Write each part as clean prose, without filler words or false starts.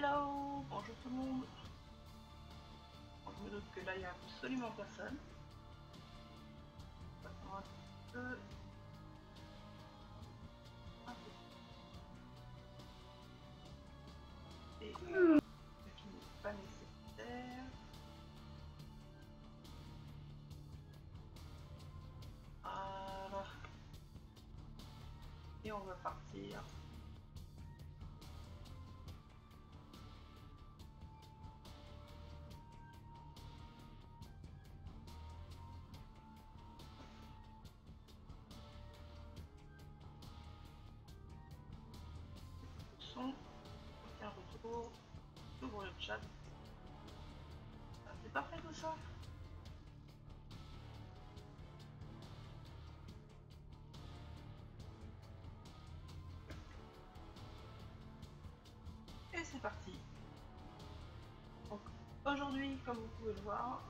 Hello, bonjour tout le monde. Je me doute que là il n'y a absolument personne. On va attendre un petit peu. Et ce qui n'est pas nécessaire. Voilà. Et on va partir. Son, un retour, j'ouvre le chat. Ah, c'est parfait tout ça. Et c'est parti. Donc aujourd'hui, comme vous pouvez le voir,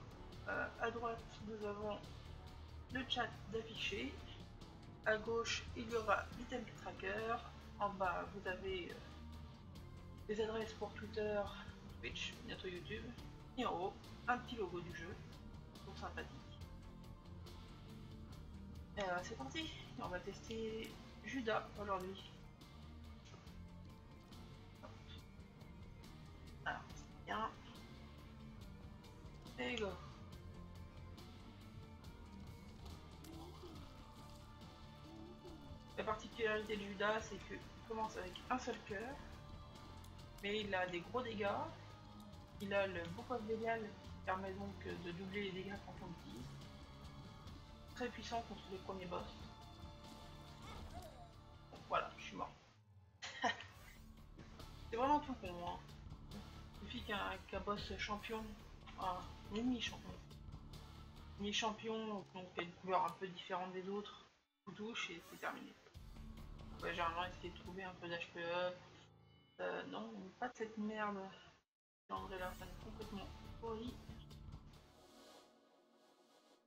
à droite nous avons le chat d'affiché. À gauche, il y aura l'item tracker. En bas, vous avez les adresses pour Twitter, Twitch, bientôt YouTube. Et en haut, un petit logo du jeu, donc sympathique. C'est parti, on va tester Judas aujourd'hui. Alors, bien. Et go. La particularité de Judas, c'est qu'il commence avec un seul cœur, mais il a des gros dégâts. Il a le Book of Belial qui permet donc de doubler les dégâts quand on l'utilise. Très puissant contre les premiers boss. Donc voilà, je suis mort. C'est vraiment tout con, hein. Il suffit qu'un boss champion, un mini-champion, donc qui a une couleur un peu différente des autres, vous touche et c'est terminé. Ouais, généralement essayer de trouver un peu d'HPE. Non, pas de cette merde. André là, ça est complètement pourri.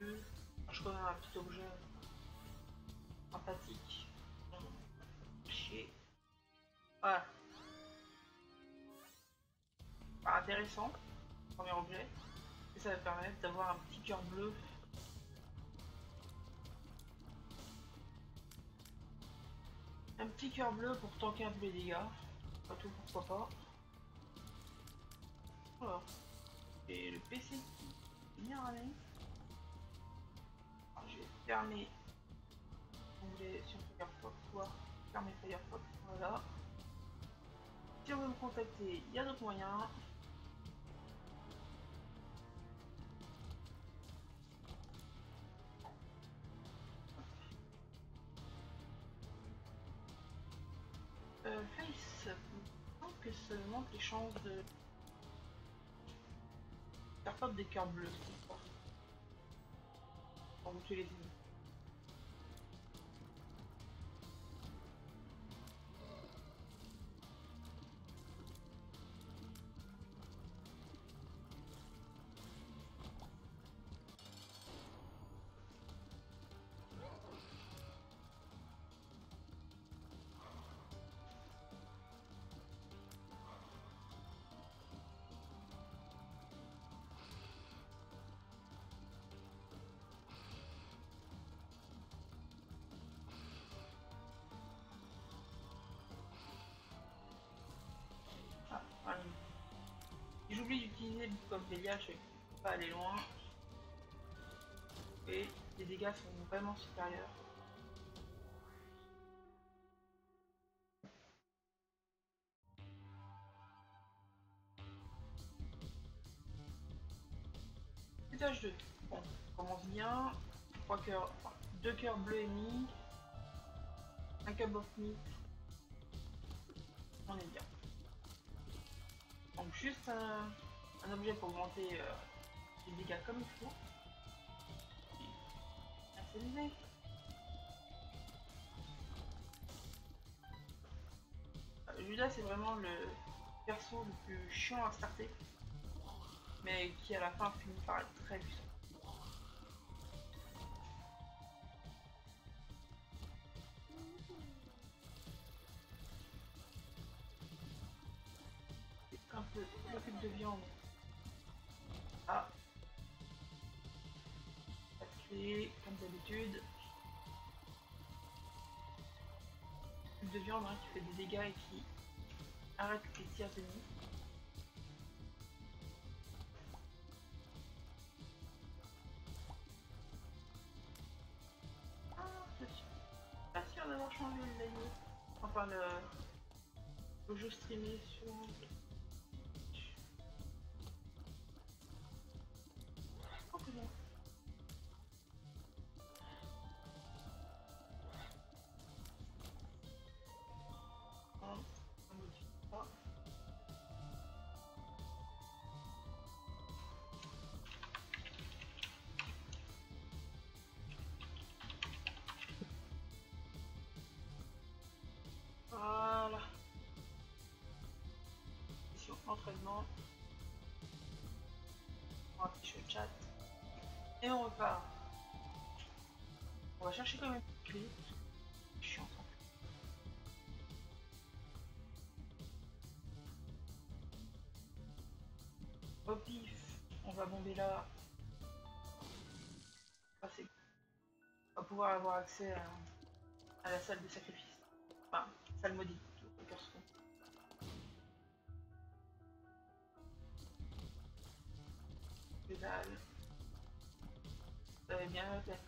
Je connais un petit objet sympathique. Chier. Voilà. Pas intéressant, premier objet. Et ça va permettre d'avoir un petit cœur bleu. Un petit cœur bleu pour tanker un peu les dégâts. Pas tout, pourquoi pas. Alors. Et le PC qui est bien ramené. Alors, je vais fermer l'onglet sur Firefox, pouvoir fermer Firefox. Voilà. Si on veut me contacter, il y a d'autres moyens. Face, je pense que ça montre les chances de faire pop des cœurs bleus. Pour vous tuer les ennemis. Ah, voilà. Si j'oublie d'utiliser le Book of Belial, je ne peux pas aller loin. Et les dégâts sont vraiment supérieurs. Étage 2. Bon, on commence bien. 3 cœurs, enfin, 2 cœurs bleus et demi. Un cup of meat. On est bien. Donc juste un objet pour augmenter les dégâts comme il faut. Assez aisé. Judas c'est vraiment le perso le plus chiant à starter. Mais qui à la fin finit par être très puissant. C'est un de viande. Ah, pas de clé, comme d'habitude. Plus de viande hein, qui fait des dégâts et qui arrête les tirs ennemis. Ah, je suis pas sûre d'avoir changé le layer. Enfin, le jeu streamé sur... Oh, que non. Ah, on modifie pas. Voilà. Mission entraînement. On affiche le chat. Et on repart. On va chercher quand même une clé. Chiant ça. Au pif, on va bomber là. Ah, c'est... On va pouvoir avoir accès à la salle de sacrifice. Enfin, salle maudite. Le cœur second. Que dalle. Ça avait bien la place.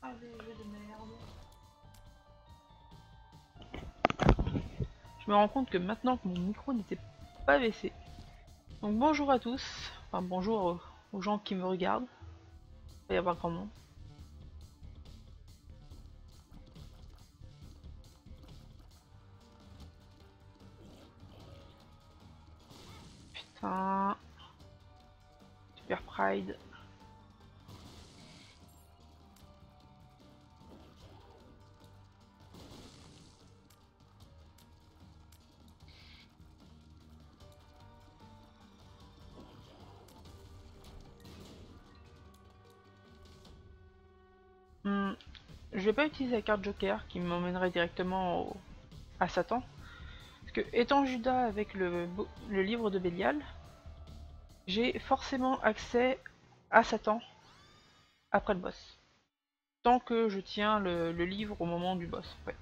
Allez, jeu de merde. Je me rends compte que maintenant que mon micro n'était pas baissé. Donc bonjour à tous. Enfin bonjour aux gens qui me regardent. Il va y avoir grand monde. Putain. Super Pride. Je vais pas utiliser la carte Joker qui m'emmènerait directement à Satan. Parce que étant Judas avec le livre de Bélial, j'ai forcément accès à Satan après le boss. Tant que je tiens le livre au moment du boss en fait.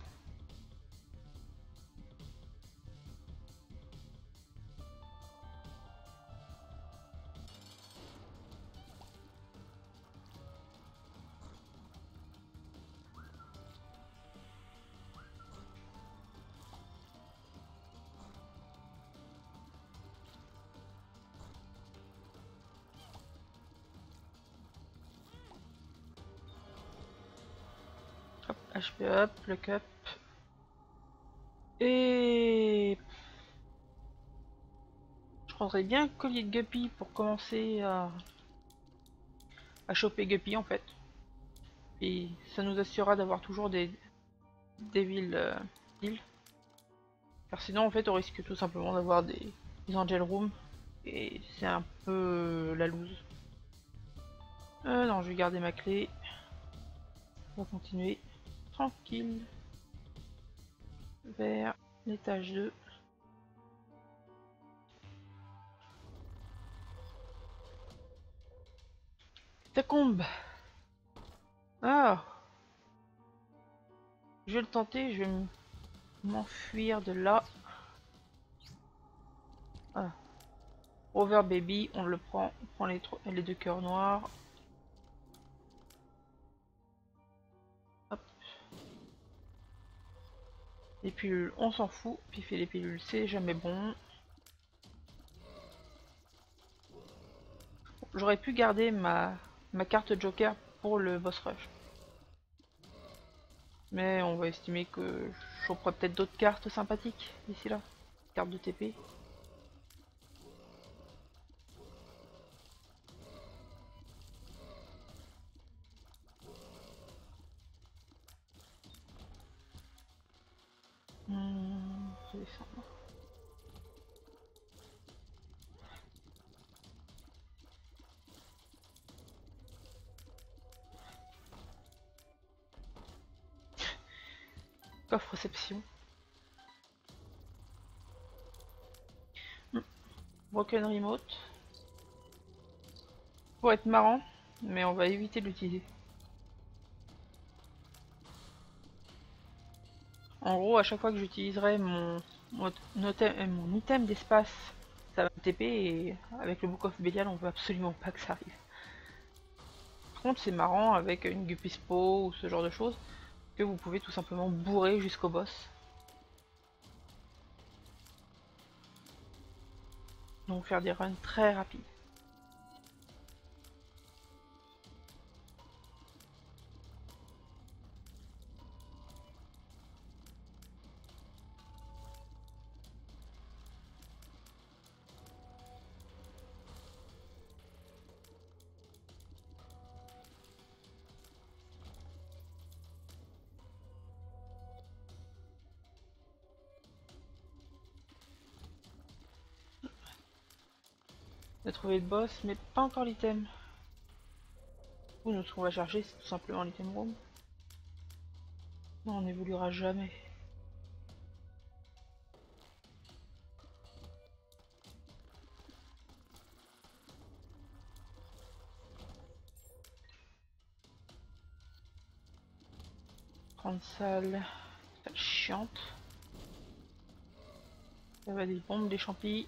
Hop, HP up, pluck up. Et je prendrais bien collier de Guppy pour commencer à choper Guppy en fait. Et ça nous assurera d'avoir toujours des villes îles. Car sinon en fait on risque tout simplement d'avoir des Angel Rooms. Et c'est un peu la loose. Non, je vais garder ma clé. On va continuer tranquille vers l'étage 2. Tacombe. Ah, je vais le tenter, je vais m'enfuir de là. Ah. Over Baby, on le prend, on prend les deux cœurs noirs. Hop. Les pilules, on s'en fout. Piffer les pilules, c'est jamais bon. J'aurais pu garder ma carte Joker pour le boss rush. Mais on va estimer que je choperai peut-être d'autres cartes sympathiques d'ici là. Carte de TP. Je vais descendre. Coffre réception. Broken remote. Pour être marrant, mais on va éviter de l'utiliser. En gros, à chaque fois que j'utiliserai mon item d'espace, ça va me TP et avec le Book of Belial, on veut absolument pas que ça arrive. Par contre, c'est marrant avec une Gupispo ou ce genre de choses que vous pouvez tout simplement bourrer jusqu'au boss. Donc faire des runs très rapides. On a trouvé le boss, mais pas encore l'item. Ou nous, ce qu'on va chercher, c'est tout simplement l'item room. Non, on n'évoluera jamais. Grande salle chiante. Ça va des bombes, des champis.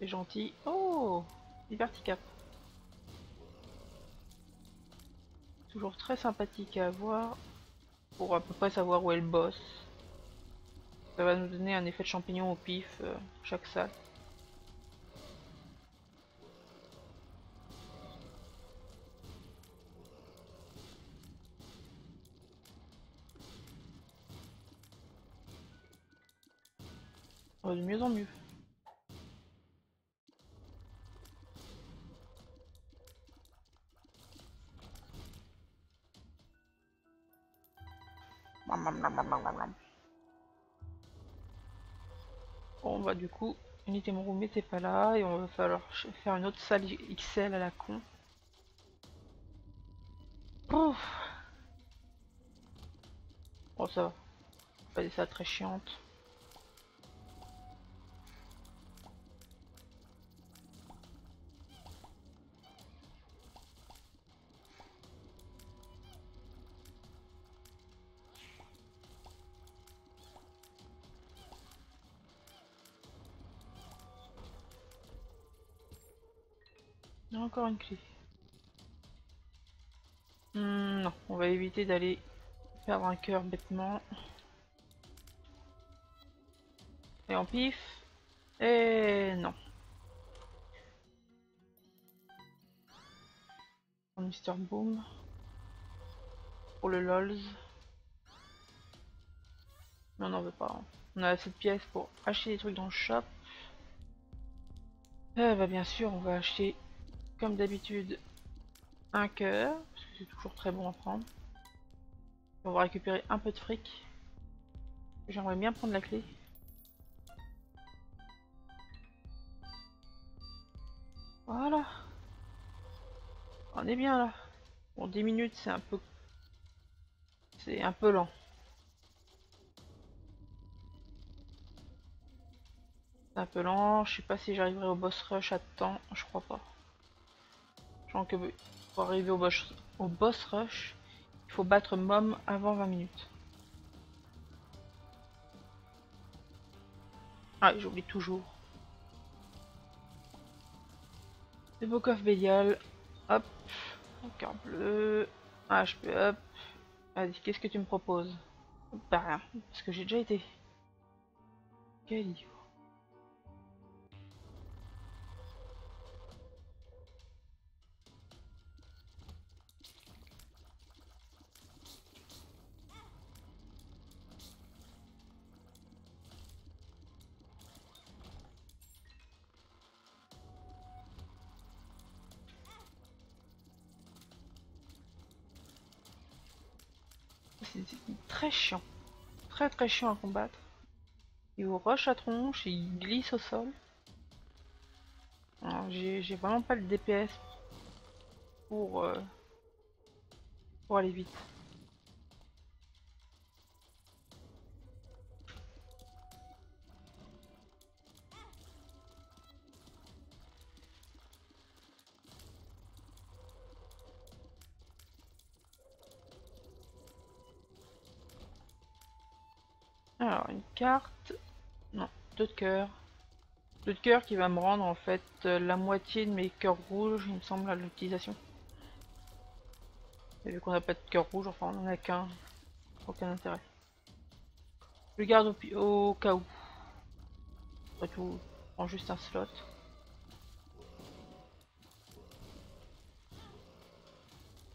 C'est gentil. Oh, Liberty Cap. Toujours très sympathique à avoir pour à peu près savoir où est le boss. Ça va nous donner un effet de champignon au pif, chaque salle. De mieux en mieux. Bon bah du coup, Unité Room n'était pas là et on va falloir faire une autre salle XL à la con. Ouf. Bon ça va, pas des salles très chiantes. Il y a encore une clé. Non, on va éviter d'aller perdre un cœur bêtement. Et en pif. Et non. Mister Boom. Pour le LOLs. Mais on n'en veut pas. Hein. On a assez de pièces pour acheter des trucs dans le shop. Bah bien sûr, on va acheter, comme d'habitude, un cœur. Parce que c'est toujours très bon à prendre. On va récupérer un peu de fric. J'aimerais bien prendre la clé. Voilà. On est bien là. Bon, 10 minutes, c'est un peu... C'est un peu lent. C'est un peu lent. Je sais pas si j'arriverai au boss rush à temps. Je crois pas. Je pense que pour arriver au boss rush, il faut battre Mom avant 20 minutes. Ah, j'oublie toujours. Le Book of Belial. Hop. Un cœur bleu. Un HP up. Vas-y, qu'est-ce que tu me proposes? Bah rien, parce que j'ai déjà été. Quel livre? C'est très chiant. Très chiant à combattre. Il vous rush à tronche, il glisse au sol. J'ai vraiment pas le DPS pour aller vite. Alors une carte. Non, 2 de cœur. 2 de cœur qui va me rendre en fait la moitié de mes cœurs rouges, il me semble, à l'utilisation. Et vu qu'on n'a pas de cœur rouge, enfin on en a qu'un, aucun intérêt. Je le garde au cas où. Après tout, je prends juste un slot.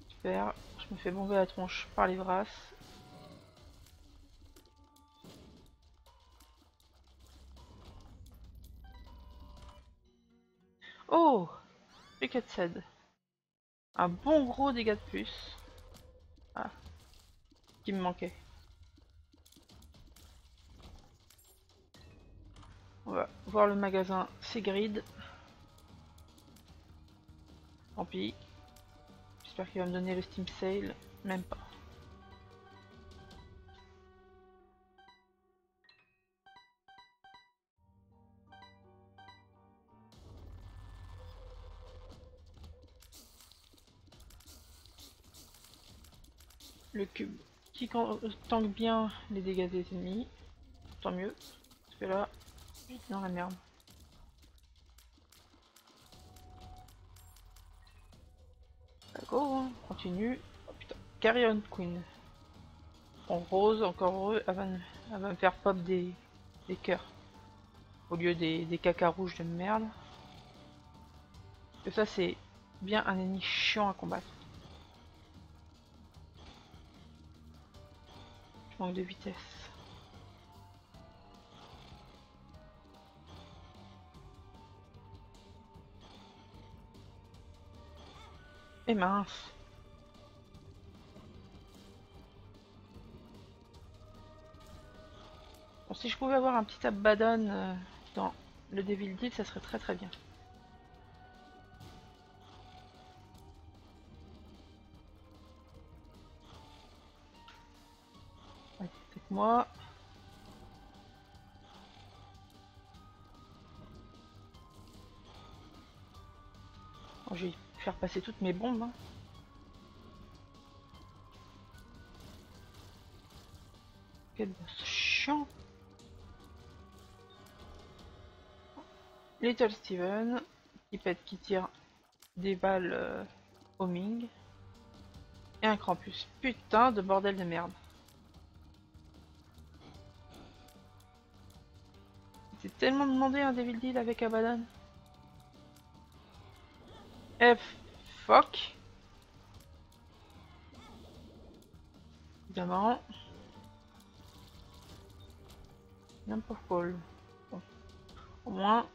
Super, je me fais bomber la tronche par les brasses. Oh, Picket Said. Un bon gros dégât de plus. Ah, qui me manquait. On va voir le magasin Sigrid. Tant pis. J'espère qu'il va me donner le Steam Sale. Même pas. Le cube qui tank bien les dégâts des ennemis. Tant mieux. Parce que là, j'étais dans la merde. D'accord, hein, continue. Oh putain, Carrion Queen. En rose, encore heureux, elle va me faire pop des cœurs. Au lieu des caca rouges de merde. Et ça, c'est bien un ennemi chiant à combattre. Je manque de vitesse. Et mince. Bon, si je pouvais avoir un petit Abaddon dans le Devil Deal, ça serait très très bien. Avec moi. Bon, je vais faire passer toutes mes bombes. Hein. Quel boss chiant. Little Steven, qui tire des balles homing. Et un Krampus. Putain de bordel de merde. C'est tellement demandé un Devil Deal avec Abaddon. F. Fuck. Évidemment. N'importe quoi. Bon. Au moins,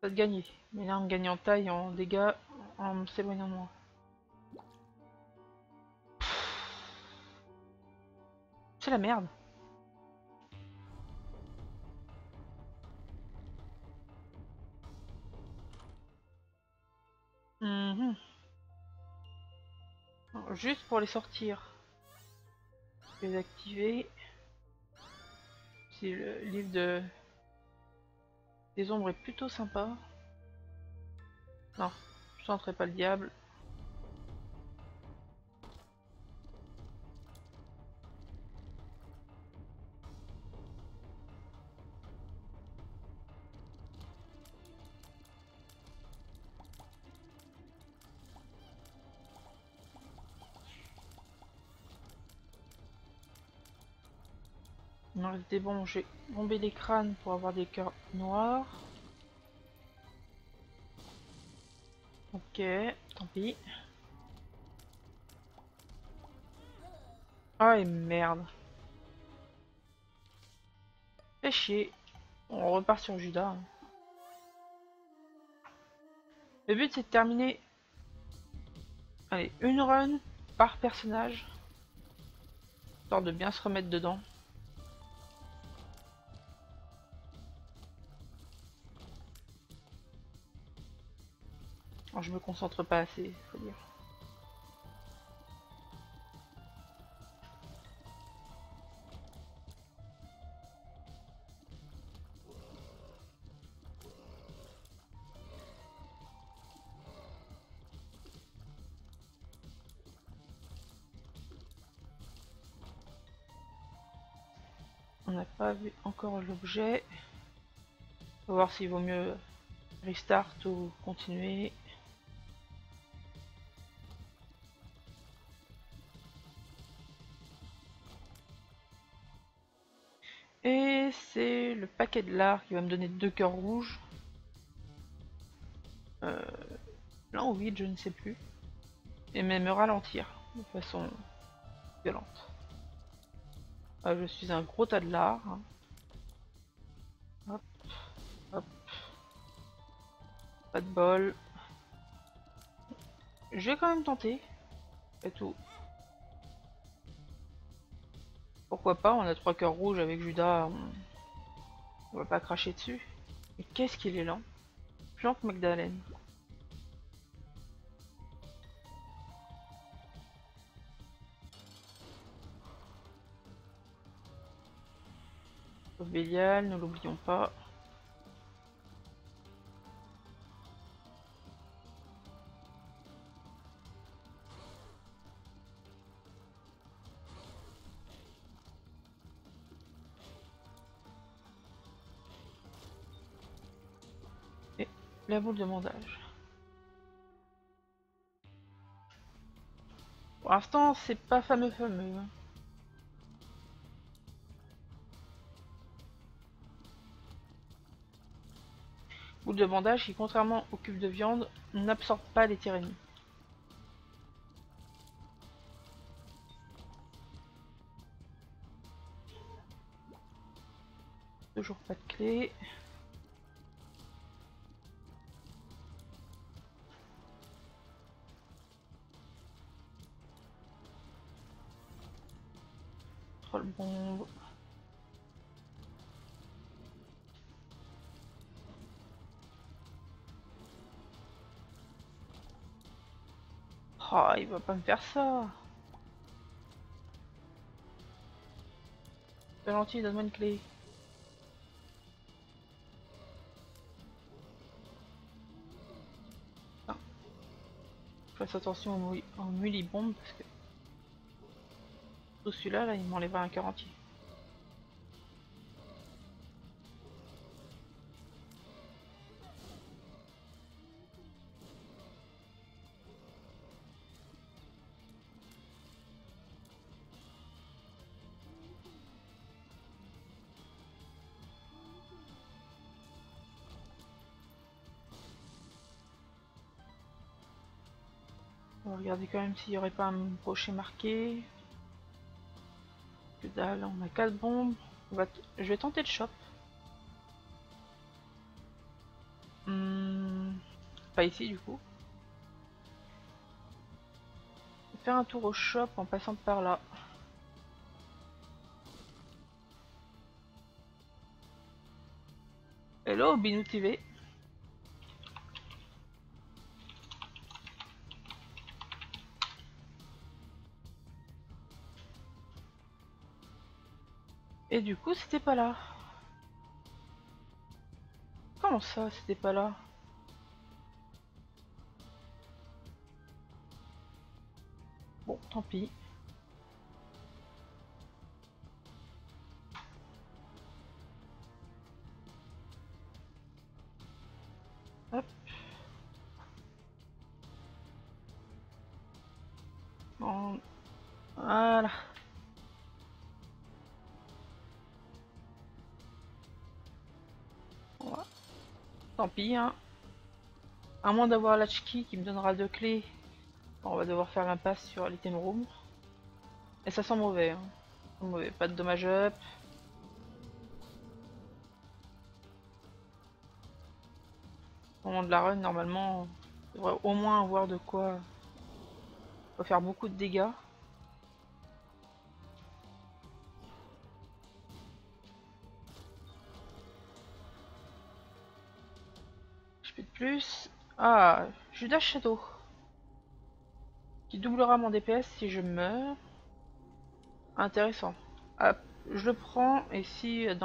ça te gagner. Mais là, on gagne en taille, en dégâts, en s'éloignant de moi. C'est la merde. Juste pour les sortir. Je vais les activer. Si le livre des ombres est plutôt sympa. Non, je sentais pas le diable. Il me reste des bombes, j'ai bombé les crânes pour avoir des cœurs noirs. Ok, tant pis. Ah et merde. Fait chier. On repart sur Judas. Hein. Le but c'est de terminer. Allez, une run par personnage. Histoire de bien se remettre dedans. Alors, je me concentre pas assez, faut dire. n'a pas vu encore l'objet. On va voir s'il vaut mieux restart ou continuer. Et c'est le paquet de l'art qui va me donner 2 cœurs rouges. Là ou 8, je ne sais plus. Et même me ralentir de façon violente. Je suis un gros tas de lard. Hop, hop. Pas de bol. Je vais quand même tenter. Et tout. Pourquoi pas, on a 3 cœurs rouges avec Judas. On va pas cracher dessus. Mais qu'est-ce qu'il est lent. Plante Magdalene. Bélial, ne l'oublions pas. Et la boule de mondage. Pour l'instant, c'est pas fameux. Boule de bandage qui, contrairement au cube de viande, n'absorbe pas les tirs ennemis. Toujours pas de clé. Troll bombe. Oh, il va pas me faire ça. C'est gentil, donne-moi une clé. Ah. Je fasse attention aux mulli-bombes parce que tout celui-là, là, il m'enlèvera un cœur entier. On va regarder quand même s'il n'y aurait pas un brochet marqué. Que dalle, on a 4 bombes. Je vais tenter le shop. Pas ici du coup. Faire un tour au shop en passant par là. Hello Binou TV. Et du coup c'était pas là. Comment ça c'était pas là? Bon tant pis. Hop. Bon. Voilà. Voilà. Tant pis hein. À moins d'avoir l'Hatchkey qui me donnera 2 clés. On va devoir faire l'impasse sur l'item room. Et ça sent mauvais. Hein. Ça sent mauvais. Pas de dommage up. Au moment de la run, normalement, on devrait au moins avoir de quoi faire beaucoup de dégâts. Je peux de plus. Ah, Judas Shadow. Qui doublera mon DPS si je meurs. Intéressant. Hop, je le prends et si au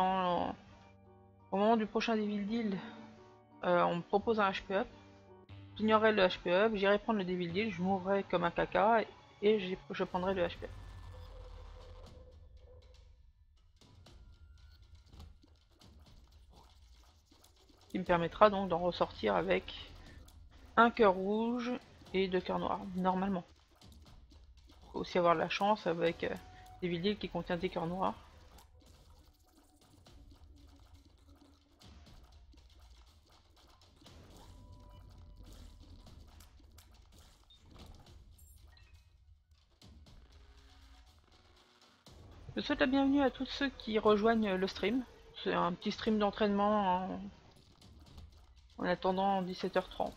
moment du prochain Devil Deal, on me propose un HP up, j'ignorerai le HP up, j'irai prendre le Devil Deal, je mourrai comme un caca et je prendrai le HP up. me permettra donc d'en ressortir avec un cœur rouge et 2 cœurs noirs, normalement. Faut aussi avoir de la chance avec des villes qui contiennent des cœurs noirs. Je souhaite la bienvenue à tous ceux qui rejoignent le stream. C'est un petit stream d'entraînement en attendant 17h30.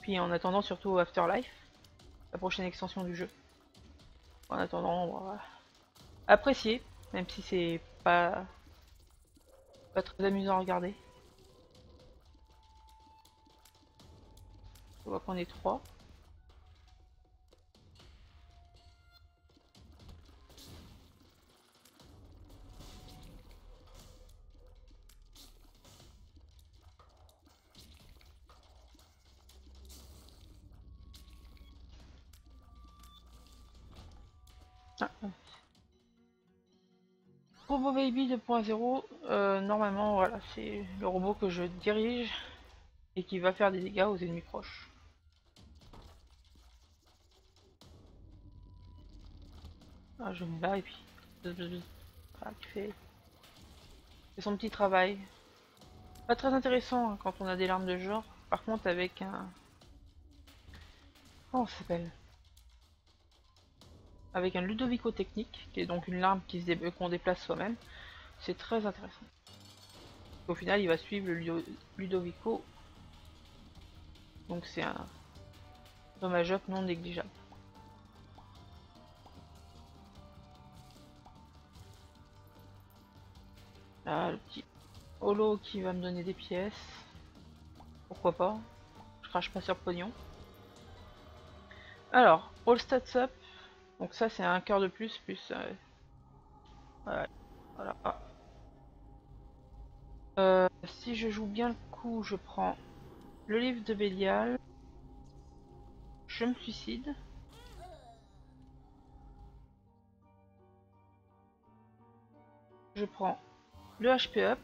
Puis en attendant surtout Afterlife, la prochaine extension du jeu. En attendant, on va apprécier, même si c'est pas très amusant à regarder. On voit qu'on est 3. Ah. Robo Baby 2.0, normalement voilà, c'est le robot que je dirige et qui va faire des dégâts aux ennemis proches. Ah, je mets là et puis voilà, qui fait son petit travail. Pas très intéressant hein, quand on a des larmes de genre. Par contre avec un... Comment ça s'appelle? Avec un Ludovico technique, qui est donc une larme qu'on déplace soi-même, c'est très intéressant. Au final, il va suivre le Ludovico, donc c'est un dommage up non négligeable. Là, le petit holo qui va me donner des pièces. Pourquoi pas? Je crache pas sur pognon. Alors, all stats up. Donc ça c'est un cœur de plus, voilà. Si je joue bien le coup, je prends le livre de Bélial. Je me suicide. Je prends le HP up.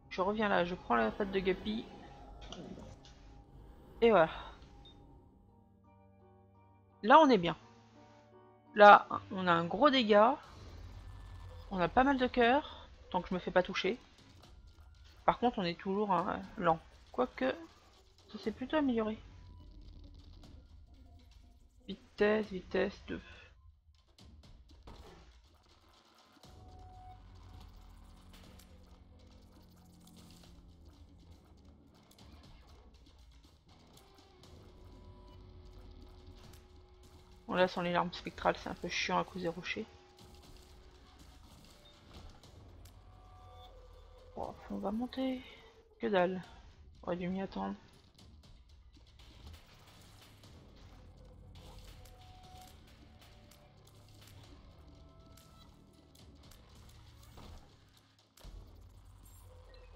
Je reviens là, je prends la patte de Guppy. Et voilà. Là on est bien. Là on a un gros dégât. On a pas mal de cœurs. Tant que je me fais pas toucher. Par contre on est toujours lent. Quoique, ça s'est plutôt amélioré. Vitesse 2. Bon là sans les larmes spectrales c'est un peu chiant à cause des rochers. Bon, on va monter. Que dalle. J'aurais dû m'y attendre.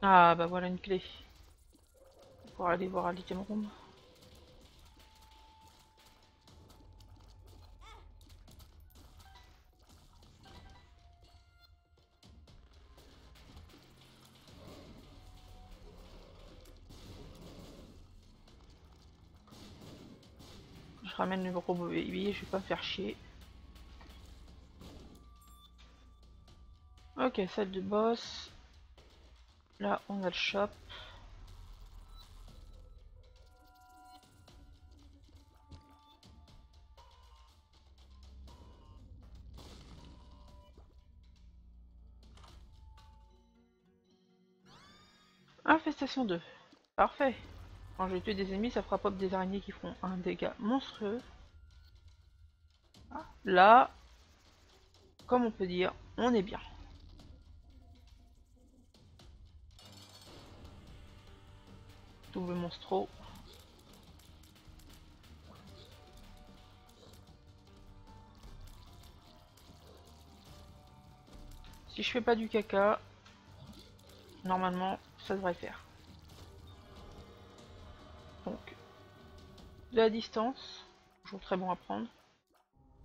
Ah bah voilà une clé. Pour aller voir à l'item room. Je ramène le robot baby, je vais pas me faire chier. Ok, salle de boss. Là on a le shop. Infestation 2. Parfait. Quand je vais tuer des ennemis, ça fera pop des araignées qui font un dégât monstrueux. Là, comme on peut dire, on est bien. Double monstro. Si je fais pas du caca, normalement ça devrait faire. Donc, de la distance, toujours très bon à prendre.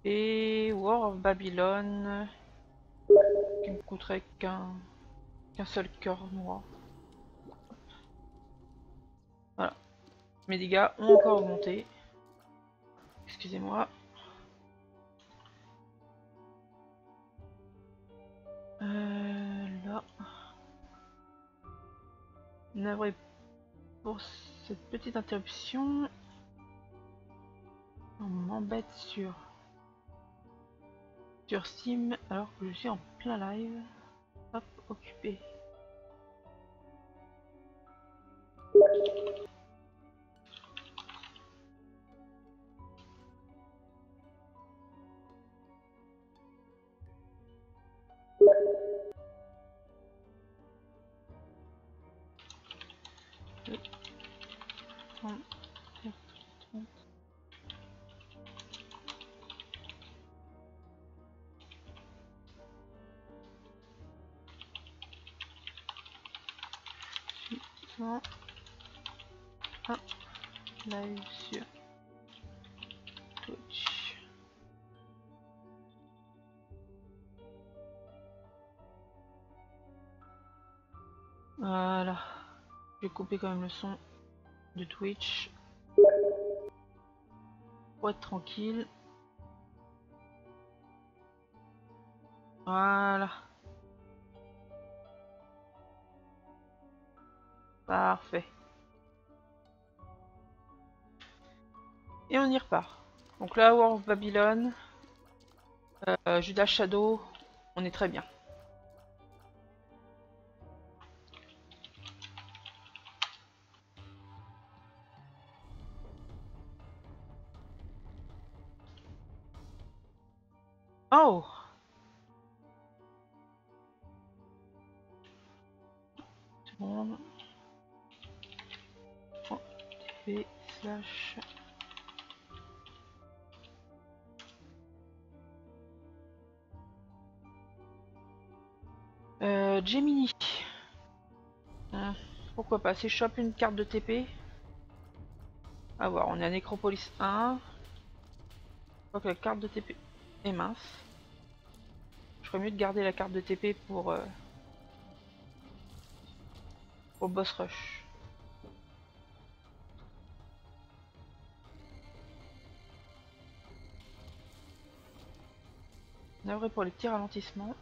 Et War of Babylon, qui me coûterait qu'un qu'un seul cœur noir. Voilà. Mes dégâts ont encore augmenté. Excusez-moi. Là. Navré pour cette petite interruption. On m'embête sur Steam alors que je suis en plein live. Hop, occupé. Un live sur Twitch. Voilà. Je vais couper quand même le son de Twitch pour être tranquille. Voilà. Parfait. Et on y repart. Donc là, War of Babylon, Judas Shadow, on est très bien. Oh! Seconde. Oh, TP slash. Gemini. Pourquoi pas? Si je chope une carte de TP. À voir, on est à Necropolis 1. Je crois que la carte de TP est mince. Je ferais mieux de garder la carte de TP pour boss rush. Navré pour les petits ralentissements.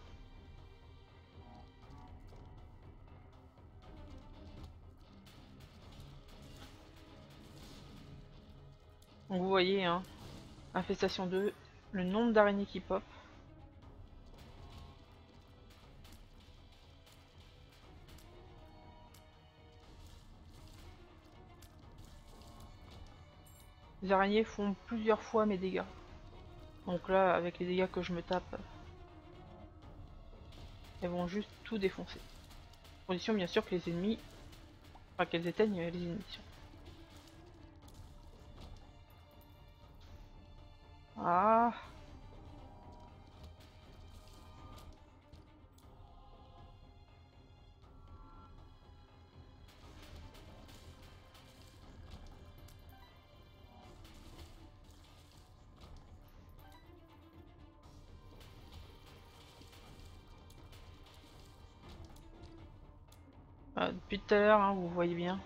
Donc vous voyez, hein, Infestation 2, le nombre d'araignées qui pop. Les araignées font plusieurs fois mes dégâts. Donc là, avec les dégâts que je me tape, elles vont juste tout défoncer. Condition bien sûr que les ennemis, enfin qu'elles éteignent les ennemis. Ah. Depuis tout à l'heure, hein, vous voyez bien.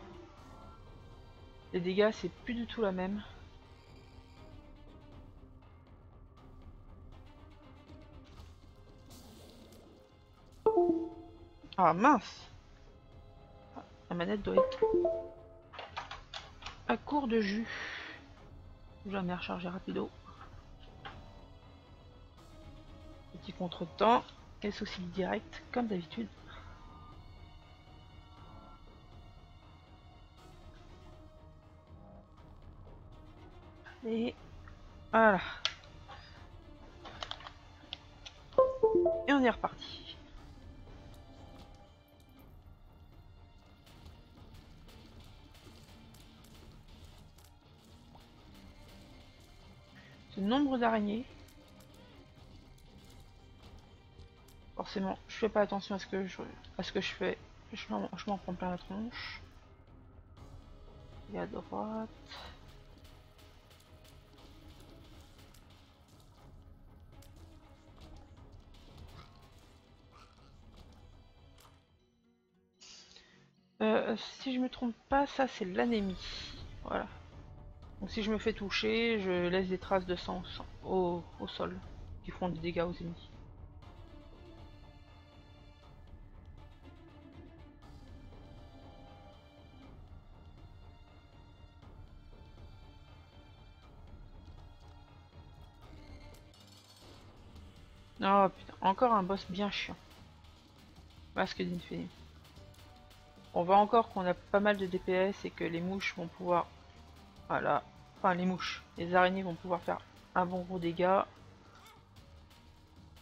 Les dégâts, c'est plus du tout la même. Ah mince! La manette doit être à court de jus. Jamais recharger rapido. Petit contretemps. Et souci direct, comme d'habitude. Et voilà. Et on est reparti. Ce nombre d'araignées. Forcément, je fais pas attention à ce que je fais. Je m'en prends plein la tronche. Et à droite. si je me trompe pas, ça c'est l'anémie. Voilà. Donc si je me fais toucher, je laisse des traces de sang au sol qui font des dégâts aux ennemis. Oh putain, encore un boss bien chiant. Masque d'Infini. On voit encore qu'on a pas mal de DPS et que les mouches vont pouvoir... Voilà. Enfin les mouches. Les araignées vont pouvoir faire un bon gros dégât.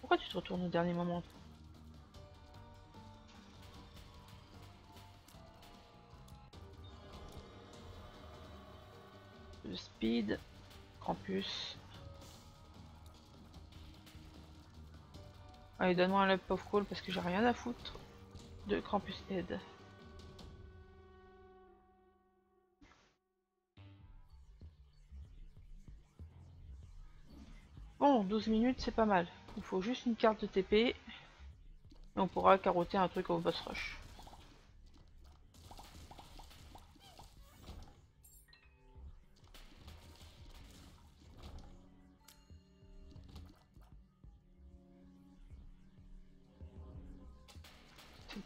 Pourquoi tu te retournes au dernier moment? Le speed. Campus. Allez, donne-moi un love of call parce que j'ai rien à foutre de Campus Head. Bon, 12 minutes c'est pas mal. Il faut juste une carte de TP et on pourra carotter un truc au boss rush.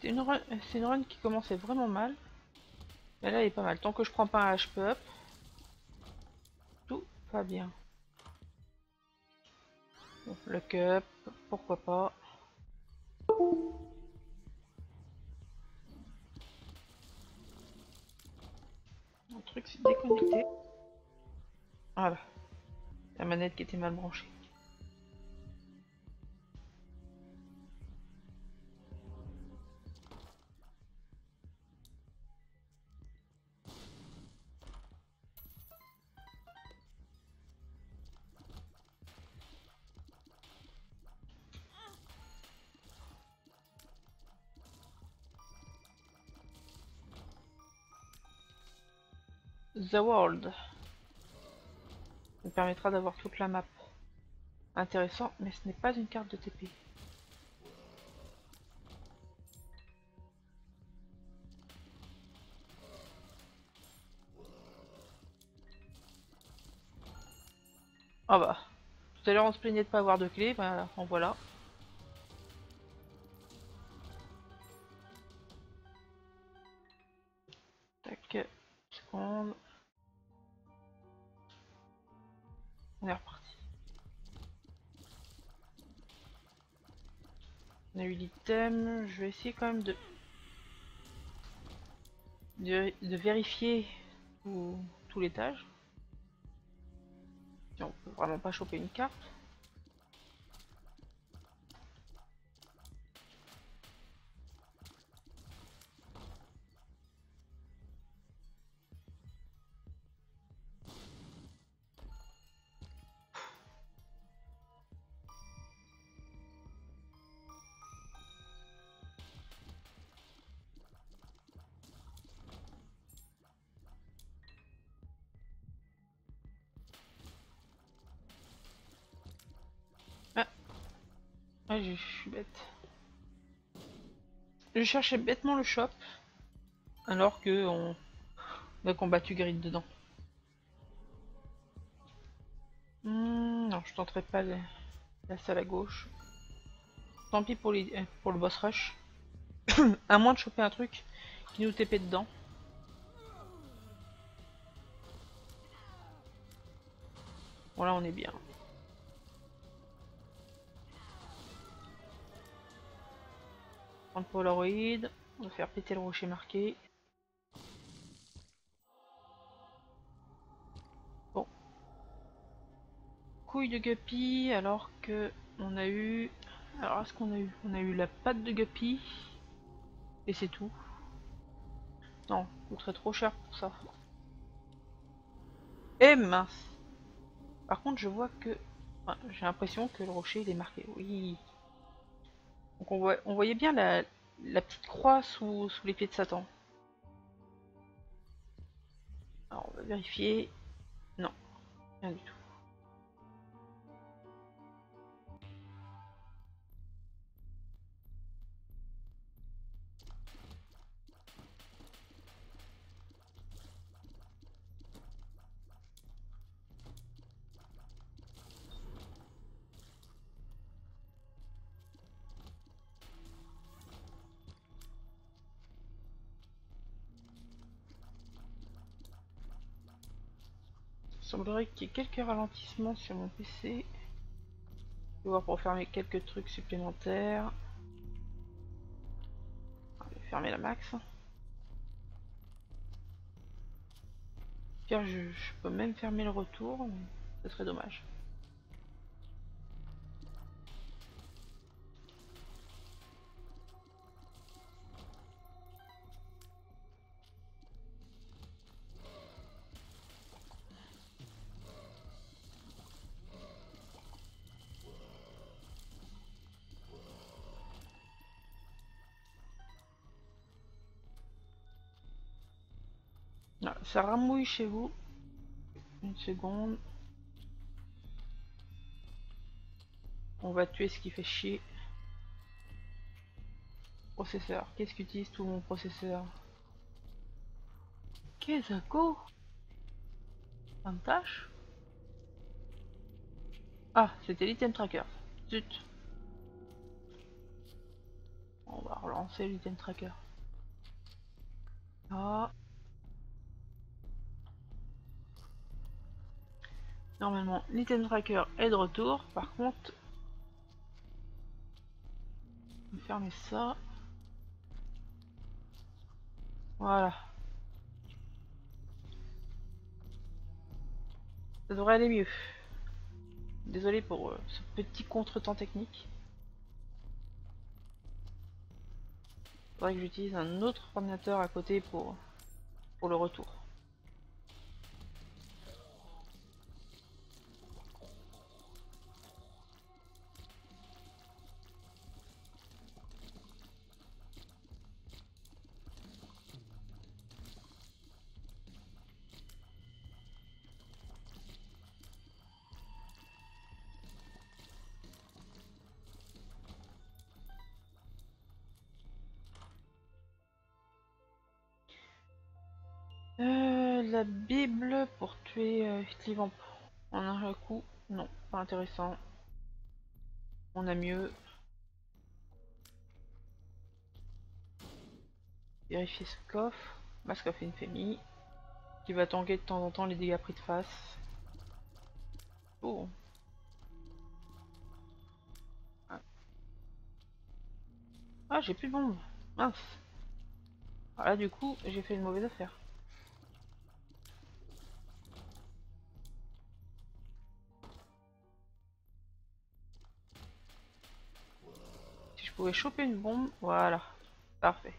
C'est une run qui commençait vraiment mal. Mais là elle est pas mal. Tant que je prends pas un HP up, tout va bien. Bon, le cup, pourquoi pas. Un truc s'est déconnecté. Voilà. La manette qui était mal branchée. The World. Ça me permettra d'avoir toute la map. Intéressant, mais ce n'est pas une carte de TP. Ah bah. Tout à l'heure on se plaignait de pas avoir de clé, bah en voilà. Tac. Seconde. On est reparti. On a eu l'item. Je vais essayer quand même de vérifier tout l'étage. Si on peut vraiment pas choper une carte. Ah, ah je suis bête. Je cherchais bêtement le shop alors que on a combattu Grid dedans. Non, je tenterai pas la salle à gauche. Tant pis pour le boss rush. À moins de choper un truc qui nous TP dedans. Bon là on est bien. Prendre Polaroid. On va faire péter le rocher marqué. Bon. Couille de guppy alors que on a eu... Alors est-ce qu'on a eu? On a eu la patte de guppy. Et c'est tout. Non, coûterait trop cher pour ça. Eh mince! Par contre je vois que... Enfin, j'ai l'impression que le rocher il est marqué. Oui. Donc on voyait bien la petite croix sous les pieds de Satan. Alors on va vérifier. Non, rien du tout. semblerait qu'il y ait quelques ralentissements sur mon PC. Je vais voir pour fermer quelques trucs supplémentaires. Je vais fermer la max. Pire, je peux même fermer le retour, mais ce serait dommage. Ah, ça ramouille chez vous. Une seconde. On va tuer ce qui fait chier. Processeur. Qu'est-ce qu'utilise tout mon processeur? Qu'est-ce que un tâche? Ah, c'était l'item tracker. Zut. On va relancer l'item tracker. Ah. Normalement, l'item tracker est de retour. Par contre, on va fermer ça. Voilà. Ça devrait aller mieux. Désolé pour ce petit contretemps technique. Faudrait que j'utilise un autre ordinateur à côté pour le retour. La Bible pour tuer Clivamp en un coup, non, pas intéressant. On a mieux. Vérifier ce coffre. Mask of Infamy. Qui va tanker de temps en temps les dégâts pris de face. Oh. Ah, j'ai plus de bombes. Mince. Voilà, du coup, j'ai fait une mauvaise affaire. Si je pouvais choper une bombe, voilà. Parfait.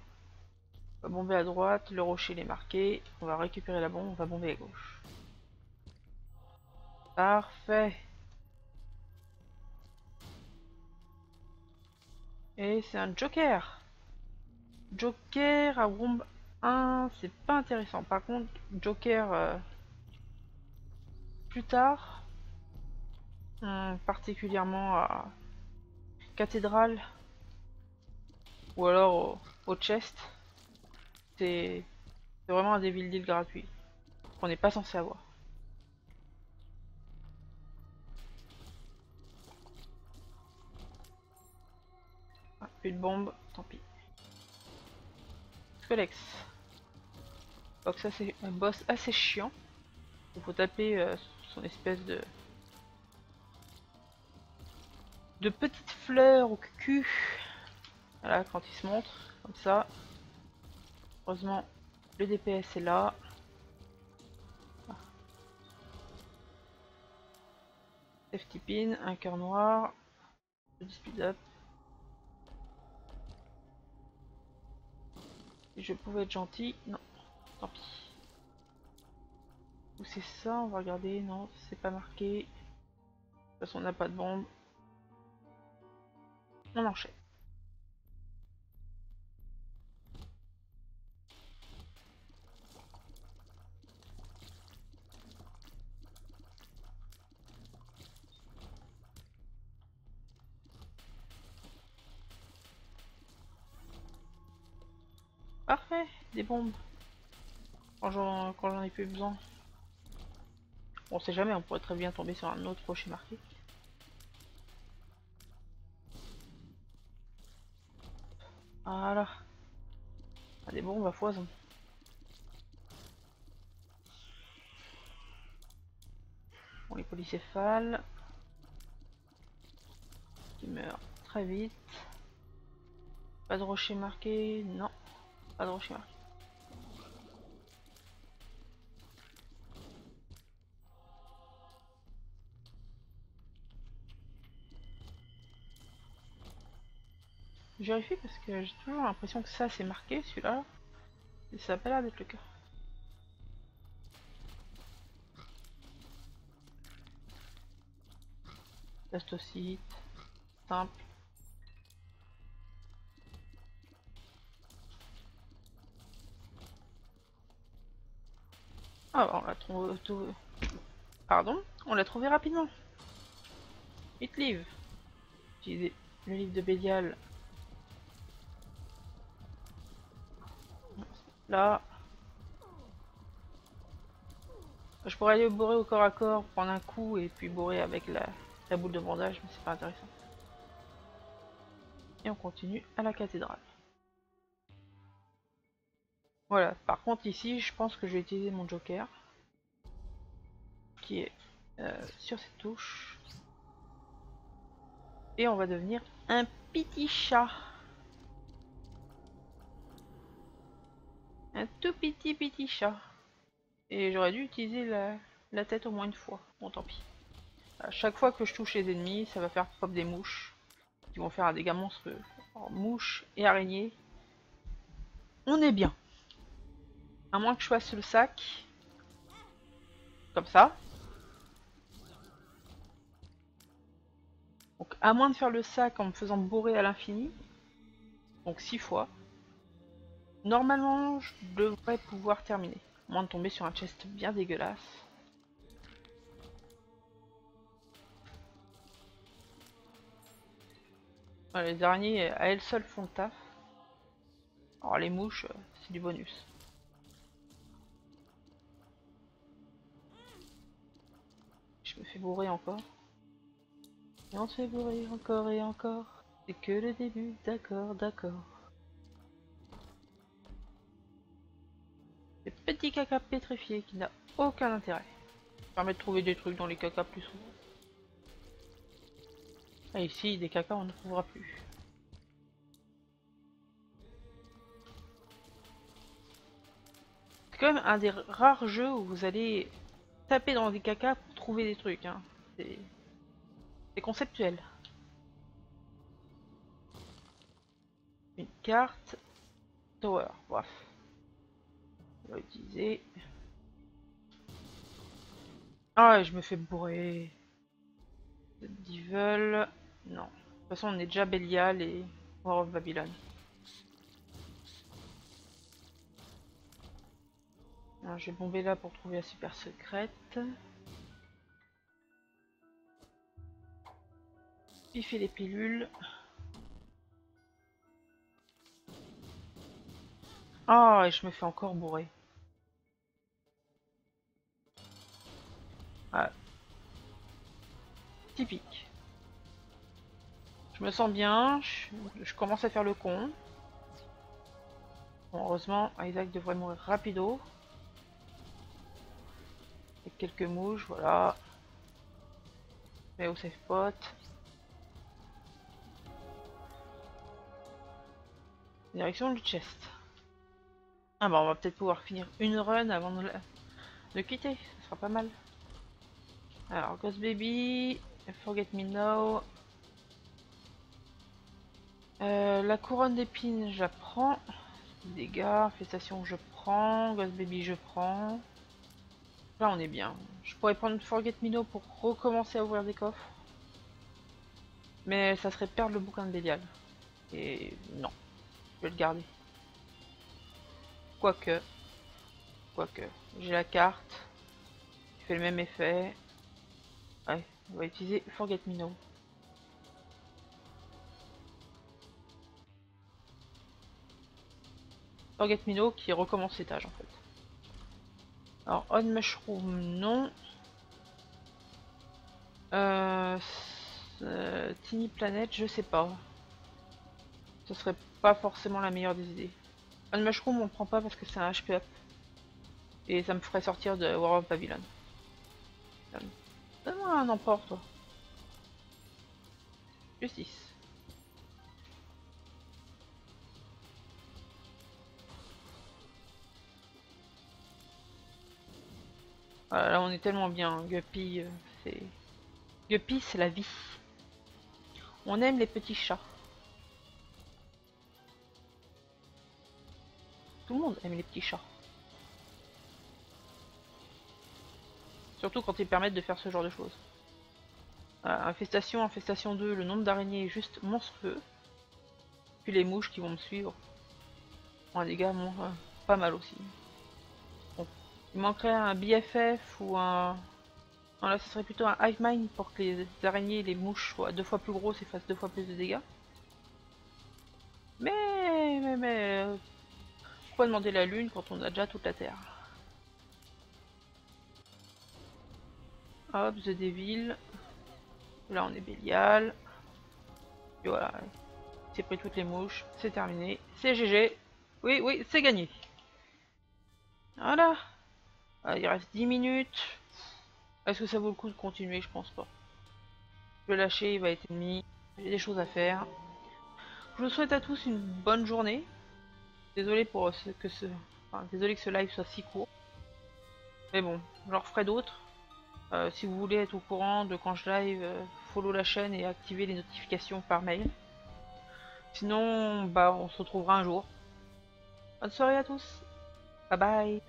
On va bomber à droite, le rocher il est marqué. On va récupérer la bombe, on va bomber à gauche. Parfait. Et c'est un joker. Joker à bombe 1, c'est pas intéressant. Par contre, Joker plus tard, particulièrement à Cathédrale ou alors au chest, c'est vraiment un Devil Deal gratuit qu'on n'est pas censé avoir. Ah, plus de bombe, tant pis. Scolex. Donc ça c'est un boss assez chiant. Il faut taper son espèce de petite fleur au cul. Voilà, quand il se montre, comme ça. Heureusement, le DPS est là. Safety pin, un cœur noir. Je speed up. Si je pouvais être gentil, non, tant pis. Où c'est ça? On va regarder. Non, c'est pas marqué. De toute façon, on n'a pas de bombe. On enchaîne. Parfait, des bombes. Quand j'en ai plus besoin. On sait jamais, on pourrait très bien tomber sur un autre rocher marqué. Voilà. Ah, des bombes à foison. Bon, les polycéphales qui meurent très vite. Pas de rocher marqué, non, pas de rocher marqué. Je vérifie parce que j'ai toujours l'impression que ça c'est marqué celui-là. Et ça a pas l'air d'être le cas. Blastocyte, simple. Ah, on l'a trouvé. Pardon, on l'a trouvé rapidement. Hit Leave. Utiliser le livre de Bélial. Là. Je pourrais aller bourrer au corps à corps, prendre un coup et puis bourrer avec la boule de bandage, mais c'est pas intéressant. Et on continue à la cathédrale. Voilà, par contre ici, je pense que je vais utiliser mon joker. Qui est sur cette touche. Et on va devenir un petit chat. Un tout petit chat. Et j'aurais dû utiliser la tête au moins une fois. Bon, tant pis. À chaque fois que je touche les ennemis, ça va faire pop des mouches. Qui vont faire un dégât monstrueux. Alors, mouches et araignées. On est bien. À moins que je fasse le sac. Comme ça. Donc à moins de faire le sac en me faisant bourrer à l'infini. Donc 6 fois. Normalement, je devrais pouvoir terminer. À moins de tomber sur un chest bien dégueulasse. Voilà, les araignées à elles seules font le taf. Alors les mouches, c'est du bonus. Je me fais bourrer encore. Et on se fait bourrer encore et encore. C'est que le début, d'accord, d'accord. Les petits cacas pétrifiés qui n'a aucun intérêt. Ça permet de trouver des trucs dans les cacas plus souvent. Et ici, des cacas on ne trouvera plus. C'est quand même un des rares jeux où vous allez taper dans des cacas pour trouver des trucs. Hein. C'est conceptuel. Une carte. Tower, bref. On va utiliser. Ah, je me fais bourrer. Devil. Non. De toute façon, on est déjà Belial et War of Babylon. Alors, je vais bomber là pour trouver la super secrète. Piffer les pilules. Ah, et je me fais encore bourrer. Ah. Typique. Je me sens bien, je commence à faire le con. Bon, heureusement, Isaac devrait mourir rapido. Avec quelques mouches, voilà. Mais au safe spot. Direction du chest. Ah bah on va peut-être pouvoir finir une run avant de quitter, ça sera pas mal. Alors, Ghost Baby, Forget Me Now. La couronne d'épines, je la prends. Dégâts, infestation, je prends. Ghost Baby, je prends. Là, on est bien. Je pourrais prendre Forget Me Now pour recommencer à ouvrir des coffres. Mais ça serait perdre le bouquin de Bélial. Et non, je vais le garder. Quoique, j'ai la carte qui fait le même effet. Ouais, on va utiliser Forget Me Now. Forget Me Now qui recommence cet âge en fait. Alors, On Mushroom, non. Tiny Planet, je sais pas. Ce serait pas forcément la meilleure des idées. On Mushroom, on prend pas parce que c'est un HP up. Et ça me ferait sortir de War of Babylon. Donne-moi un empereur, toi. Justice. Voilà, là on est tellement bien, Guppy, c'est... Guppy, c'est la vie. On aime les petits chats. Tout le monde aime les petits chats. Surtout quand ils permettent de faire ce genre de choses. Infestation, infestation 2, le nombre d'araignées est juste monstrueux. Puis les mouches qui vont me suivre. Un dégât pas mal aussi. Bon. Il manquerait un BFF ou un... Non, là ce serait plutôt un hive mind pour que les araignées et les mouches soient 2 fois plus grosses et fassent 2 fois plus de dégâts. Mais... Pourquoi demander la lune quand on a déjà toute la terre? Hop, The Devil. Là on est Bélial. Et voilà. C'est pris toutes les mouches. C'est terminé. C'est GG. Oui, oui, c'est gagné. Voilà. Il reste 10 minutes. Est-ce que ça vaut le coup de continuer? Je pense pas. Je vais lâcher, il va être ennemi. J'ai des choses à faire. Je vous souhaite à tous une bonne journée. Désolé pour désolé que ce live soit si court. Mais bon, j'en referai d'autres. Si vous voulez être au courant de quand je live, follow la chaîne et activer les notifications par mail. Sinon, bah on se retrouvera un jour. Bonne soirée à tous. Bye bye.